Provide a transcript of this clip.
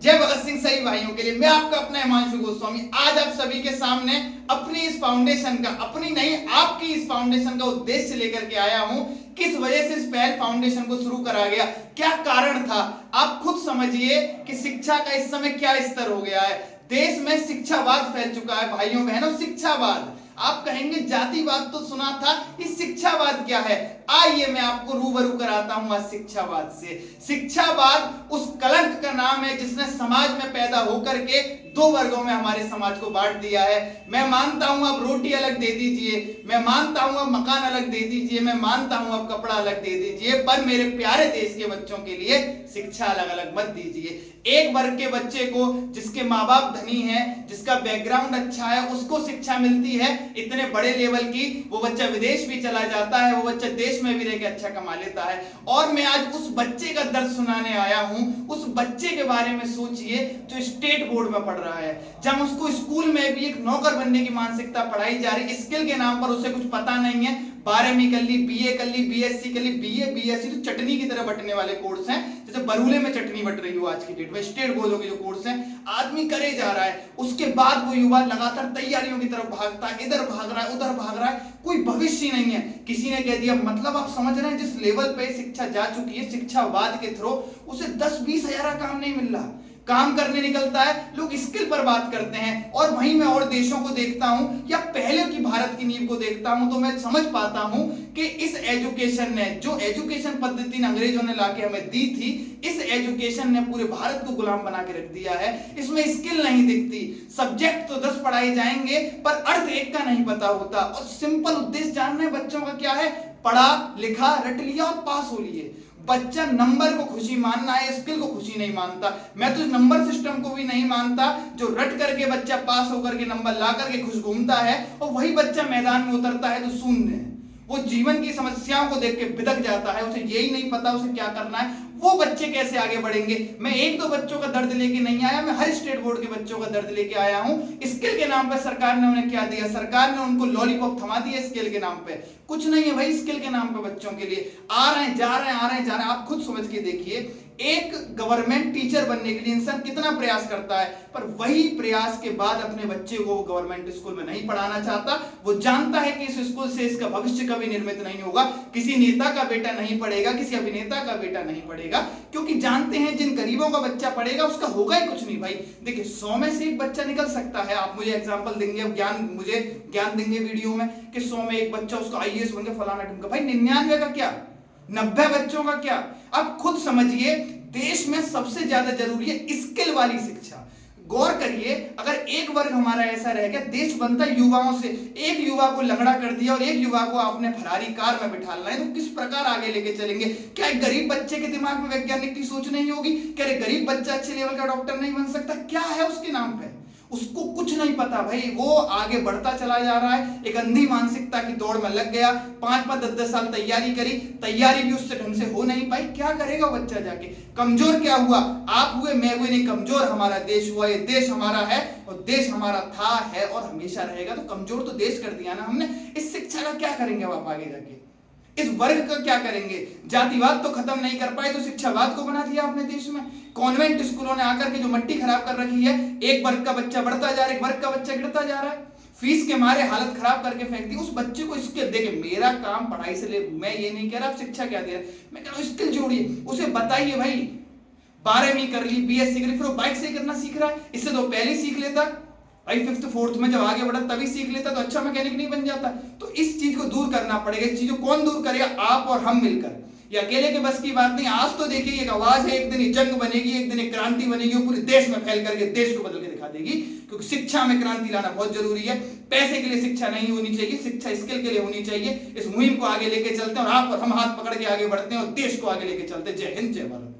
जय भगत सिंह सही भाइयों के लिए मैं आपका अपना हिमांशु गोस्वामी आज आप सभी के सामने अपनी इस फाउंडेशन का, अपनी नहीं आपकी इस फाउंडेशन का उद्देश्य लेकर के आया हूं। किस वजह से इस पहल फाउंडेशन को शुरू करा गया, क्या कारण था, आप खुद समझिए कि शिक्षा का इस समय क्या स्तर हो गया है। देश में शिक्षावाद फैल चुका है भाइयों बहनों। शिक्षावाद, आप कहेंगे जातिवाद तो सुना था, इस शिक्षावाद क्या है? आइए मैं आपको रूबरू कराता हूं आज शिक्षावाद से। शिक्षावाद उस कलंक का नाम है जिसने समाज में पैदा होकर के दो वर्गों में हमारे समाज को बांट दिया है। मैं मानता हूं आप रोटी अलग दे दीजिए, मैं मानता हूं आप मकान अलग दे दीजिए, मैं मानता हूं आप कपड़ा अलग दे दीजिए, पर मेरे प्यारे देश के बच्चों के लिए शिक्षा अलग अलग मत दीजिए। एक वर्ग के बच्चे को, जिसके माँ बाप धनी हैं, जिसका बैकग्राउंड अच्छा है, उसको शिक्षा मिलती है इतने बड़े लेवल की, वो बच्चा विदेश भी चला जाता है, वो बच्चा देश में भी रह के अच्छा कमा लेता है। और मैं आज उस बच्चे का दर्द सुनाने आया हूं। उस बच्चे के बारे में सोचिए जो स्टेट बोर्ड में पढ़ रहा है, जब उसको स्कूल में भी एक नौकर बनने की मानसिकता पढ़ाई जा रही, स्किल के नाम पर उसे कुछ पता नहीं है। 12वीं कर ली, बीए कर ली, बीएससी कर ली, बीए बीएससी तो चटनी की तरह बटने वाले कोर्स हैं, जैसे बरूले में चटनी बट रही हो आज की डेट में। स्टेट बोर्डों के जो कोर्स हैं आदमी करे जा रहा है, उसके बाद वो युवा लगातार तैयारियों की तरफ भागता है, इधर भाग रहा है, उधर भाग रहा है, कोई भविष्य नहीं है। किसी ने कह दिया, मतलब आप समझ रहे हैं जिस लेवल पे शिक्षा जा चुकी है, शिक्षावाद के थ्रू उसे 10-20 हजार का काम नहीं मिल रहा। काम करने निकलता है, लोग स्किल पर बात करते हैं। और वहीं मैं और देशों को देखता हूं या पहले की भारत की नींव को देखता हूं तो मैं समझ पाता हूं कि इस एजुकेशन ने, जो एजुकेशन पद्धति अंग्रेजों ने लाके हमें दी थी, इस एजुकेशन ने पूरे भारत को गुलाम बना के रख दिया है। इसमें स्किल नहीं दिखती। सब्जेक्ट तो 10 पढ़ाए जाएंगे पर अर्थ एक का नहीं पता होता। और सिंपल उद्देश्य जानना है बच्चों का क्या है, पढ़ा लिखा रट लिया और पास हो लिए। बच्चा नंबर को खुशी मानना है, स्किल को खुशी नहीं मानता। मैं तो नंबर सिस्टम को भी नहीं मानता जो रट करके बच्चा पास होकर के नंबर ला करके खुश घूमता है, और वही बच्चा मैदान में उतरता है तो शून्य है। वो जीवन की समस्याओं को देख के बिदक जाता है, उसे यही नहीं पता उसे क्या करना है। वो बच्चे कैसे आगे बढ़ेंगे? मैं एक दो बच्चों का दर्द लेके नहीं आया, मैं हर स्टेट बोर्ड के बच्चों का दर्द लेके आया हूं। स्किल के नाम पे सरकार ने उन्हें क्या दिया? सरकार ने उनको लॉलीपॉप थमा दिया स्किल के नाम पे। कुछ नहीं है भाई स्किल के नाम पे बच्चों के लिए। आ रहे हैं जा रहे हैं, आ रहे हैं जा रहे हैं। आप खुद समझ के देखिए, एक गवर्नमेंट टीचर बनने के लिए इंसान कितना प्रयास करता है, पर वही प्रयास के बाद अपने बच्चे को गवर्नमेंट स्कूल में नहीं पढ़ाना चाहता। वो जानता है कि इस स्कूल से इसका भविष्य कभी निर्मित नहीं होगा, किसी नेता का बेटा नहीं पढ़ेगा, किसी अभिनेता का बेटा नहीं पढ़ेगा, क्योंकि जानते हैं जिन गरीबों का बच्चा पढ़ेगा उसका होगा ही कुछ नहीं। भाई देखिए, 100 में से एक बच्चा निकल सकता है। आप मुझे एग्जाम्पल देंगे, मुझे ज्ञान देंगे वीडियो में कि 100 में एक बच्चा उसका आईएएस बन गया फलाना ढंग का। भाई 99 का क्या, 90 बच्चों का क्या? अब खुद समझिए, देश में सबसे ज्यादा जरूरी है स्किल वाली शिक्षा। गौर करिए, अगर एक वर्ग हमारा ऐसा रह गया, देश बनता है युवाओं से। एक युवा को लंगड़ा कर दिया और एक युवा को आपने फरारी कार में बिठाना है, तो किस प्रकार आगे लेके चलेंगे? क्या एक गरीब बच्चे के दिमाग में वैज्ञानिक की सोच नहीं होगी? क्या गरीब बच्चा अच्छे लेवल का डॉक्टर नहीं बन सकता? क्या है उसके नाम पे? उसको कुछ नहीं पता भाई, वो आगे बढ़ता चला जा रहा है, एक अंधी मानसिकता की दौड़ में लग गया। 5-5, 10-10 साल तैयारी करी, तैयारी भी उससे ढंग से हो नहीं पाई। क्या करेगा बच्चा जाके? कमजोर क्या हुआ? आप हुए, मैं हुए नहीं, कमजोर हमारा देश हुआ। ये देश हमारा है और देश हमारा था, है और हमेशा रहेगा। तो कमजोर तो देश कर दिया ना हमने। इस शिक्षा का क्या करेंगे आप आगे जाके? इस वर्ग का क्या करेंगे? जातिवाद तो खत्म नहीं कर पाए तो शिक्षावाद को बना दिया अपने देश में। कॉन्वेंट स्कूलों ने आकर के जो मट्टी खराब कर रखी है, एक वर्ग का बच्चा बढ़ता जा रहा है, एक वर्ग का बच्चा गिरता जा रहा है। फीस के मारे हालत खराब करके फेंक दी उस बच्चे को। स्किल देखे, मेरा काम पढ़ाई से ले, मैं ये नहीं कह रहा आप शिक्षा क्या दे रहे, मैं कह रहा हूं स्किल जोड़िए, उसे बताइए भाई 12वीं कर ली, बीएससी कर ली, फिर वो बाइक से करना सीख रहा है। इससे तो पहले सीख लेता भाई, 5th 4th में जब आगे बढ़ा तभी सीख लेता तो अच्छा मैकेनिक नहीं बन जाता। तो इस चीज को दूर करना पड़ेगा। इस चीज को कौन दूर करेगा? आप और हम मिलकर। ये अकेले के बस की बात नहीं। आज तो देखिए एक आवाज है, एक दिन ये जंग बनेगी, एक दिन एक क्रांति बनेगी, वो पूरे देश में फैल करके देश को बदल के दिखा देगी। क्योंकि शिक्षा में क्रांति लाना बहुत जरूरी है। पैसे के लिए शिक्षा नहीं होनी चाहिए, शिक्षा स्किल के लिए होनी चाहिए। इस मुहिम को आगे लेके चलते हैं और आप और हम हाथ पकड़ के आगे बढ़ते हैं और देश को आगे लेके चलते हैं। जय हिंद, जय भारत।